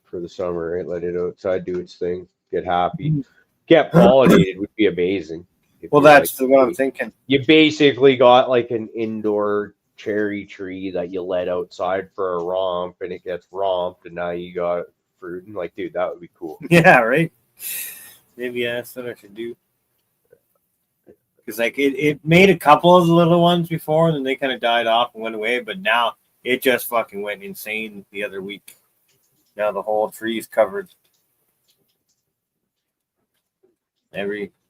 for the summer, right? Let it outside do its thing. Get happy. Get pollinated would be amazing. Well, that's what I'm thinking. You basically got like an indoor cherry tree that you let outside for a romp, and it gets romped, and now you got fruit. And like, dude, that would be cool. Yeah, right. Maybe that's what I should do. Because like it made a couple of the little ones before, and then they kind of died off and went away. But now it just fucking went insane the other week. Now the whole tree's covered.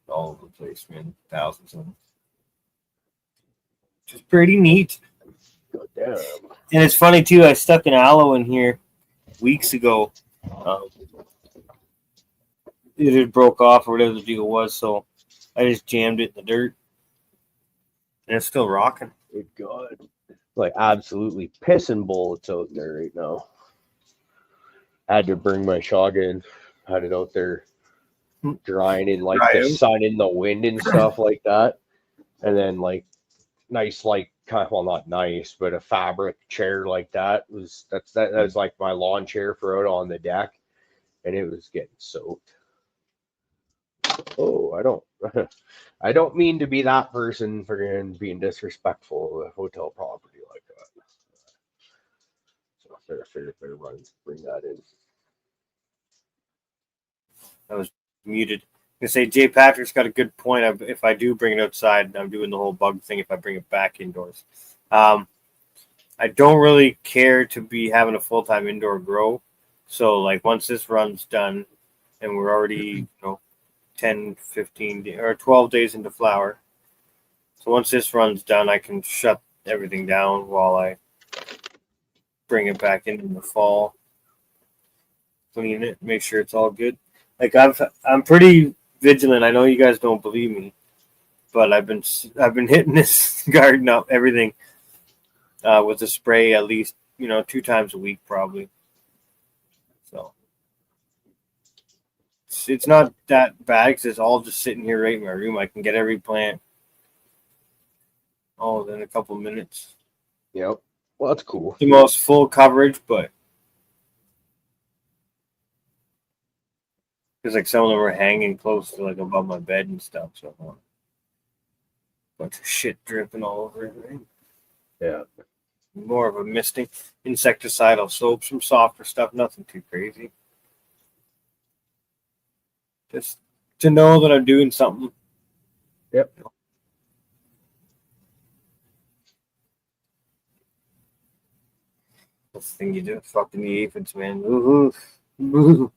All over the place, man. Thousands of them. Which is pretty neat. God damn. And it's funny too, I stuck an aloe in here weeks ago. It had broke off or whatever the deal was, so I just jammed it in the dirt. And it's still rocking. Good God. Like absolutely pissing bullets out there right now. I had to bring my shotgun, had it out there drying in like the sun and the wind and stuff like that. And then like nice, like kind of, well, not nice, but a fabric chair like that was that was like my lawn chair for out on the deck, and it was getting soaked. Oh, I don't mean to be that person for being disrespectful of a hotel property like that. So I figured bring that in. I was muted. I say Jay Patrick's got a good point. If I do bring it outside, I'm doing the whole bug thing. If I bring it back indoors, I don't really care to be having a full-time indoor grow. So like once this run's done, and we're already 10, 15, or 12 days into flower. So once this run's done, I can shut everything down while I bring it back in the fall, clean it, make sure it's all good. Like I'm pretty vigilant. I know you guys don't believe me, but I've been hitting this garden up, everything with a spray at least 2 times a week probably. So it's not that bad because it's all just sitting here right in my room. I can get every plant all within a couple of minutes. Yep. Well, that's cool. The most full coverage, but because like some of them are hanging close to like above my bed and stuff, so a bunch of shit dripping all over it. Right? Yeah. More of a misting insecticidal soap, some softer stuff, nothing too crazy. Just to know that I'm doing something. Yep. That's the thing you do, fucking the aphids, man. Woohoo.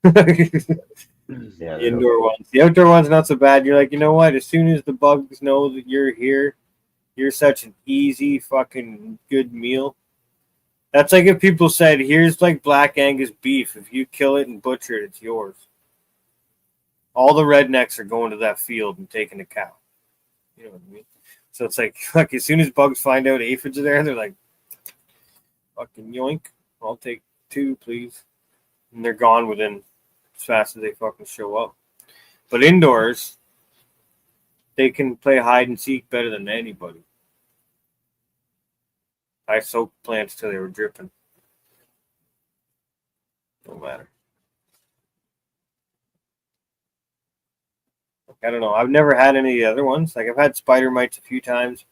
Yeah, The indoor ones. The outdoor ones not so bad. You're like, you know what? As soon as the bugs know that you're here, you're such an easy fucking good meal. That's like if people said, here's like Black Angus beef. If you kill it and butcher it, it's yours. All the rednecks are going to that field and taking a cow. You know what I mean? So it's like as soon as bugs find out aphids are there, they're like, fucking yoink. I'll take 2, please. And they're gone within as fast as they fucking show up. But indoors, they can play hide and seek better than anybody. I soaked plants till they were dripping. Don't matter. I don't know. I've never had any of the other ones. Like I've had spider mites a few times.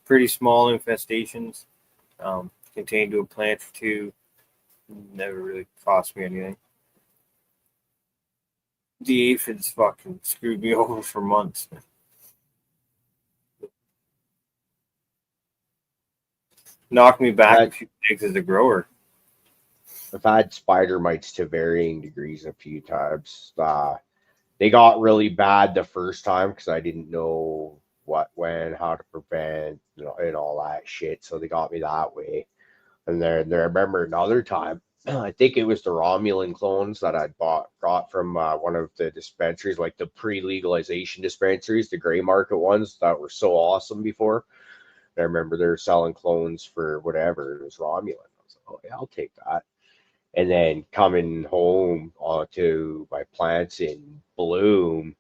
Pretty small infestations. Contained to a plant or 2. Never really cost me anything. The aphids fucking screwed me over for months. Knocked me back a few days as a grower. I've had spider mites to varying degrees a few times. They got really bad the first time because I didn't know what, when, how to prevent, and all that shit. So they got me that way. And then I remember another time, I think it was the Romulan clones that I brought from one of the dispensaries, like the pre-legalization dispensaries, the gray market ones that were so awesome before. I remember they were selling clones for whatever. It was Romulan. I was like, oh yeah, I'll take that. And then coming home to my plants in bloom,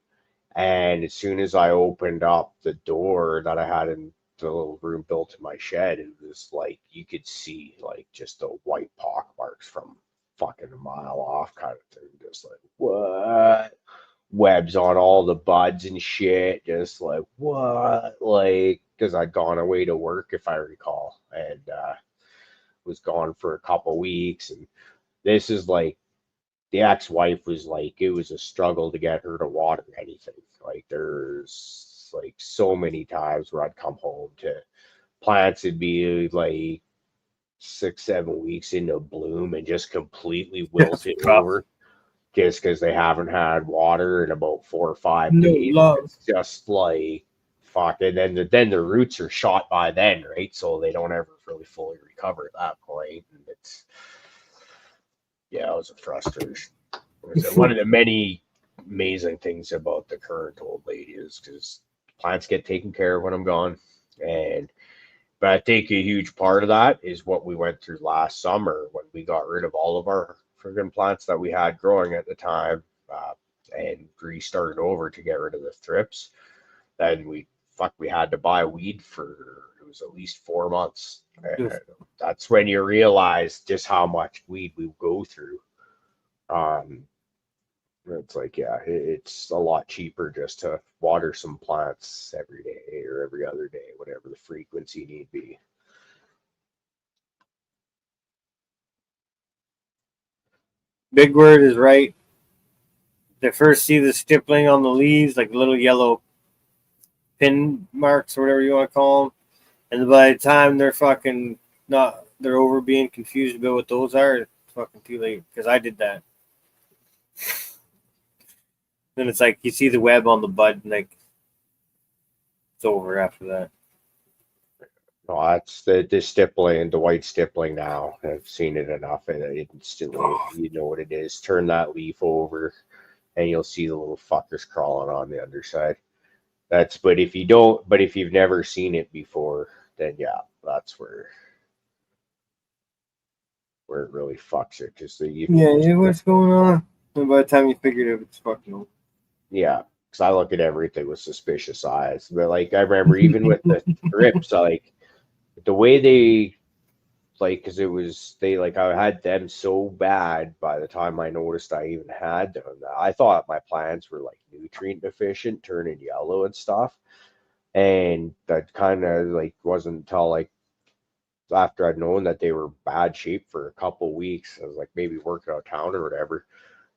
and as soon as I opened up the door that I had in the little room built in my shed, it was like you could see like just the white pock marks from fucking a mile off kind of thing. Just like, what? Webs on all the buds and shit. Just like, what? Like, because I'd gone away to work, if I recall, and was gone for a couple weeks. And this is like the ex-wife was like, it was a struggle to get her to water anything. Like there's like so many times where I'd come home to plants would be like 6-7 weeks into bloom and just completely wilted over just because they haven't had water in about 4 or 5 days. love. It's just like fuck, and then the roots are shot by then, right? So they don't ever really fully recover at that point. And it's it was a frustration. One of the many amazing things about the current old lady is because plants get taken care of when I'm gone, but I think a huge part of that is what we went through last summer when we got rid of all of our friggin' plants that we had growing at the time, and restarted over to get rid of the thrips. Then we had to buy weed for, it was at least 4 months. And that's when you realize just how much weed we go through. It's like, it's a lot cheaper just to water some plants every day or every other day, whatever the frequency need be. Big Word is right. They first see the stippling on the leaves, like little yellow pin marks or whatever you want to call them. And by the time they're fucking they're over being confused about what those are, it's fucking too late. Because I did that. Then it's like you see the web on the bud, and like it's over after that. No, that's the stippling, the white stippling now. I've seen it enough, and instantly you know what it is. Turn that leaf over, and you'll see the little fuckers crawling on the underside. But if you've never seen it before, then that's where it really fucks it. Just What's going on? And by the time you figure it out, it's fucking over. Yeah, because I look at everything with suspicious eyes. But like I remember even with the thrips, like the way they because I had them so bad by the time I noticed I even had them. I thought my plants were like nutrient deficient, turning yellow and stuff. And that kind of like wasn't until like after I'd known that they were bad shape for a couple weeks. I was like maybe working out of town or whatever.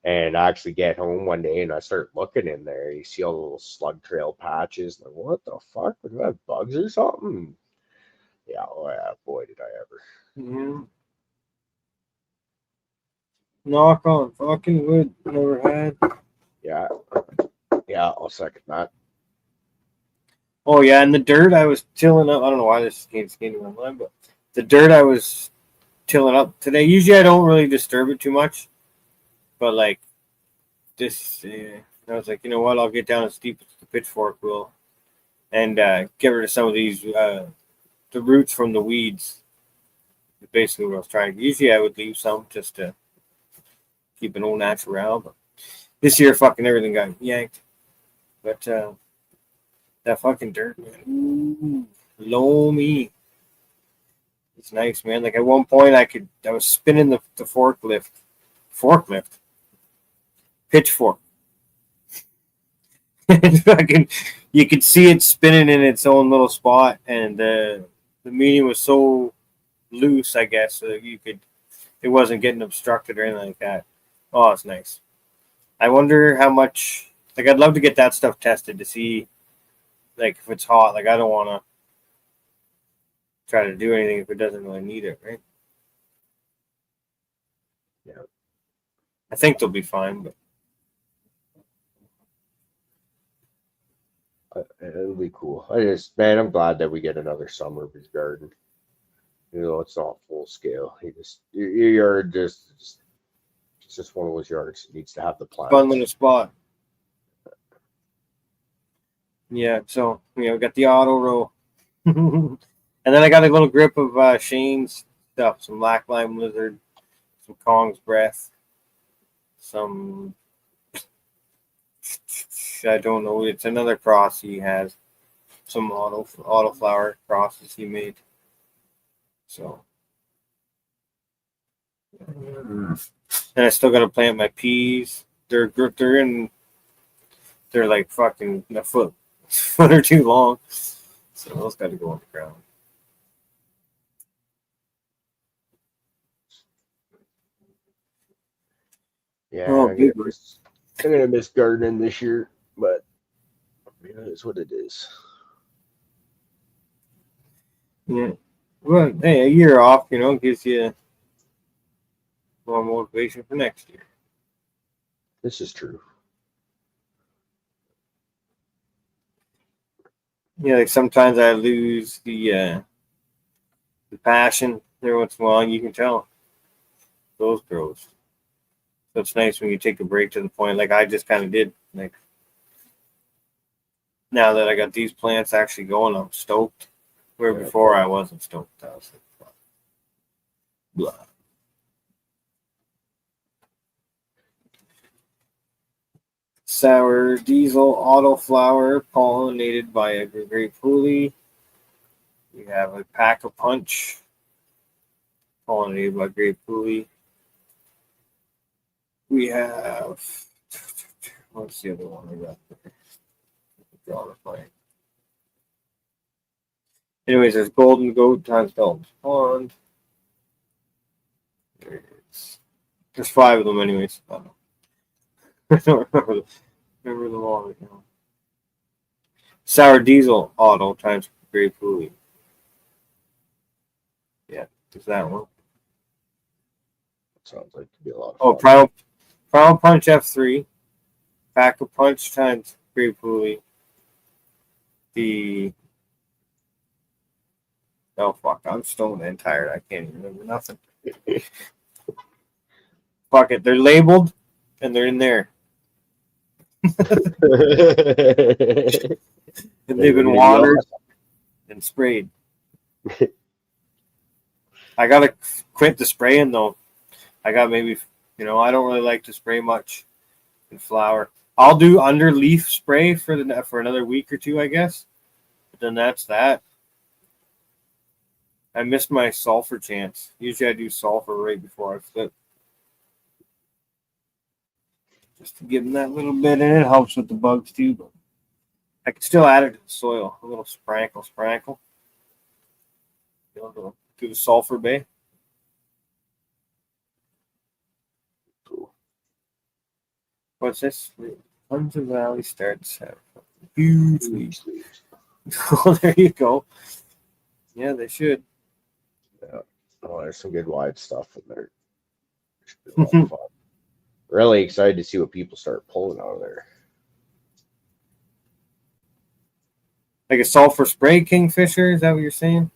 And I actually get home one day and I start looking in there. You see all the little slug trail patches. Like, what the fuck? Do I have bugs or something? Yeah, boy, did I ever. Yeah. Knock on fucking wood. Never had. Yeah, I'll second that. Oh, yeah, and the dirt I was tilling up. I don't know why this came to my mind, but the dirt I was tilling up today. Usually I don't really disturb it too much. But like this, I was like, you know what? I'll get down as deep as the pitchfork will, and get rid of some of these the roots from the weeds. Basically, what I was trying. Usually, I would leave some just to keep an old natural. But this year, fucking everything got yanked. But that fucking dirt, man. Low me. It's nice, man. Like at one point, I was spinning the forklift. Pitchfork. And fucking, you could see it spinning in its own little spot, and the medium was so loose, I guess, so that it wasn't getting obstructed or anything like that. Oh, it's nice. I wonder how much. Like, I'd love to get that stuff tested to see, like, if it's hot. Like, I don't want to try to do anything if it doesn't really need it, right? Yeah. I think they'll be fine, but. It'll be cool. I'm glad that we get another summer of his garden. You know, it's not full scale. Your yard it's just one of those yards that needs to have the plants. Fun little spot. Yeah, so we got the auto row. And then I got a little grip of Shane's stuff, some Black Lime Lizard, some Kong's Breath, some I don't know. It's another cross he has. Some autoflower crosses he made. So, and I still got to plant my peas. They're like fucking a foot or two long. So those got to go on the ground. Yeah, Oh, big I'm gonna miss gardening this year, but yeah, it's what it is. Yeah. Well, hey, a year off, gives you more motivation for next year. This is true. Yeah, like sometimes I lose the passion every once in a while. You can tell those grows. So it's nice when you take a break to the point like I just kind of did. Like now that I got these plants actually going, I'm stoked. Where before I wasn't stoked. I was like, blah. Sour diesel autoflower pollinated by a grape hoolie. We have a pack of punch pollinated by grape hoolie. We have, what's the other one I got there? Drawing a blank. Anyways, there's Golden Goat times Dalton's Pond. There's 5 of them, anyways. I don't remember them all right now. Sour Diesel Auto times Grape Hoolie. Yeah, there's that one. Sounds like to be a lot of Oh, fun. Primal Punch F3. Pack of Punch times Grape Hoolie. Oh, fuck. I'm stoned and tired. I can't even remember nothing. Fuck it. They're labeled and they're in there. And they've been watered and sprayed. I gotta quit the spraying though. I got maybe, I don't really like to spray much in flower. I'll do under leaf spray for another week or two, I guess. But then that's that. I missed my sulfur chance. Usually I do sulfur right before I flip. Just to give them that little bit, and it helps with the bugs too. But I can still add it to the soil. A little sprinkle. Do the sulfur bay. Cool. What's this? Hunter Valley starts out huge leaves. Oh, there you go. Yeah, they should. Yeah. Oh, there's some good wide stuff in there. Should be a lot of fun. Really excited to see what people start pulling out of there. Like a sulfur spray kingfisher, is that what you're saying?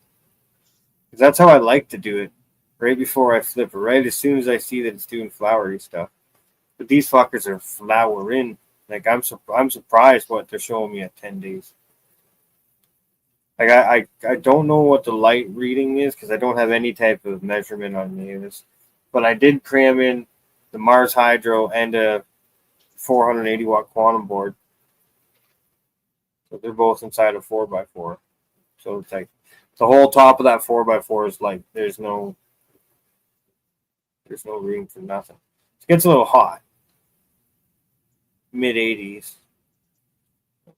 Because that's how I like to do it. Right before I flip it, right as soon as I see that it's doing flowery stuff. But these fuckers are flowering. Like I'm surprised what they're showing me at 10 days. Like I don't know what the light reading is because I don't have any type of measurement on any of this. But I did cram in the Mars Hydro and a 480 watt quantum board. So they're both inside a 4x4. So it's like the whole top of that 4x4 is like there's no room for nothing. It gets a little hot. Mid 80s.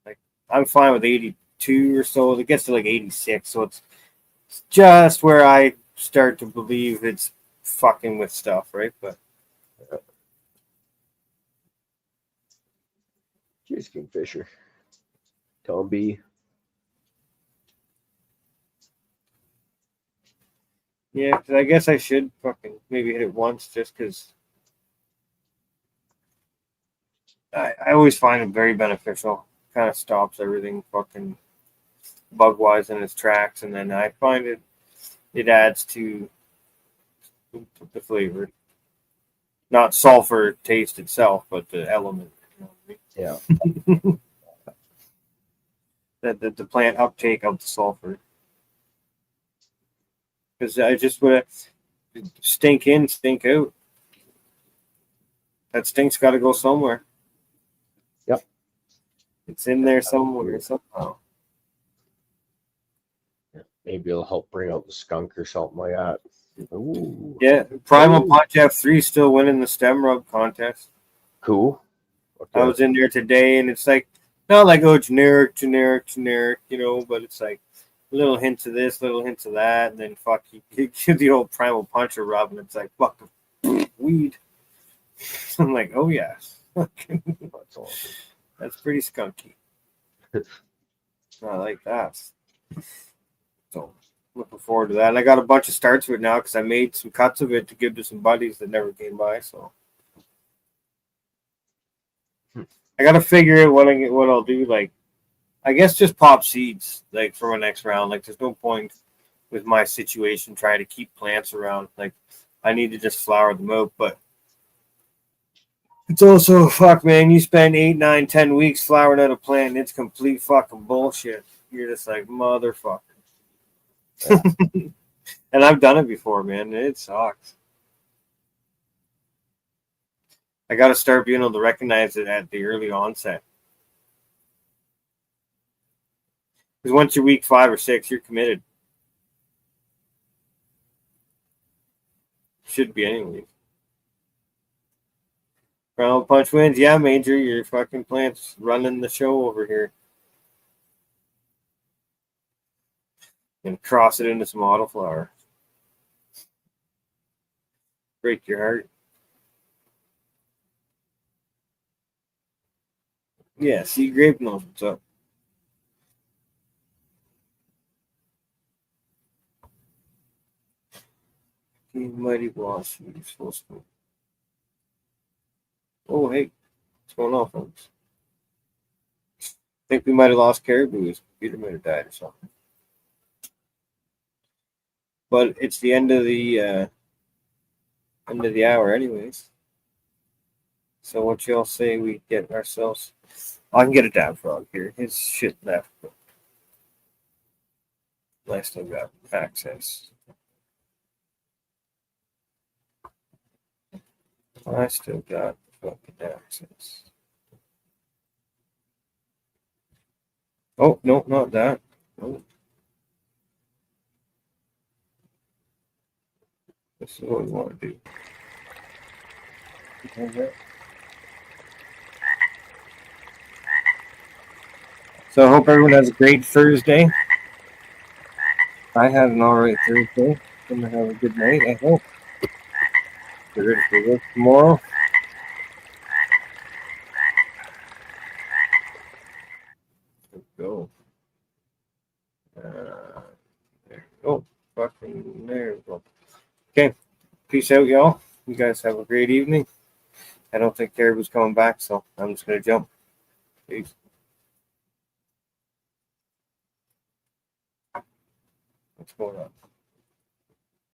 Like I'm fine with 82 or so. It gets to like 86. So it's just where I start to believe it's fucking with stuff, right? But Cheers, Kingfisher. Tom B. yeah, because I guess I should fucking maybe hit it once just because I always find it very beneficial. Kind of stops everything fucking bug-wise in its tracks, and then I find it adds to the flavor. Not sulfur taste itself, but the element. Yeah. that the plant uptake of the sulfur. Because I just would stink in, stink out. That stink's got to go somewhere. Yep. It's in there somewhere somehow. Maybe it'll help bring out the skunk or something like that. Ooh. Yeah, Primal Punch F3 still winning the stem rub contest. Cool. Okay. I was in there today, and it's like not like generic, but it's like little hints of this, little hints of that, and then fuck, you give the old primal puncher rub, and it's like, fuck, weed. I'm like, oh yeah. That's awesome. That's pretty skunky. I like that. So looking forward to that. And I got a bunch of starts with it now because I made some cuts of it to give to some buddies that never came by. So I got to figure out what I'll do. Like, I guess just pop seeds like for my next round. Like, there's no point with my situation trying to keep plants around. Like, I need to just flower them out. But it's also fuck, man. You spend 8, 9, 10 weeks flowering out a plant, and it's complete fucking bullshit. You're just like, motherfucker. Yeah. And I've done it before, man. It sucks. I got to start being able to recognize it at the early onset. Because once you're week 5 or 6, you're committed. Should be anyway. Round punch wins. Yeah, Major, your fucking plant's running the show over here. And cross it into some autoflower. Break your heart. Yeah, see, grape knows what's up. Mighty Wash, you're supposed to. Oh, hey, what's going on, folks? I think we might have lost Cariboo. His computer might have died or something. But it's the end of the hour, anyways. So what y'all say we get ourselves? I can get a dab frog here. His shit left. I still got access. I still got fucking access. Oh, no, not that. Oh. This is what we want to do. Okay. So I hope everyone has a great Thursday. I had an alright Thursday. Gonna have a good night, I hope. Get ready for work tomorrow. Let's go. There we go. Fucking there we go. Okay. Peace out, y'all. You guys have a great evening. I don't think Caribou's coming back, so I'm just gonna jump. Peace. What's going on?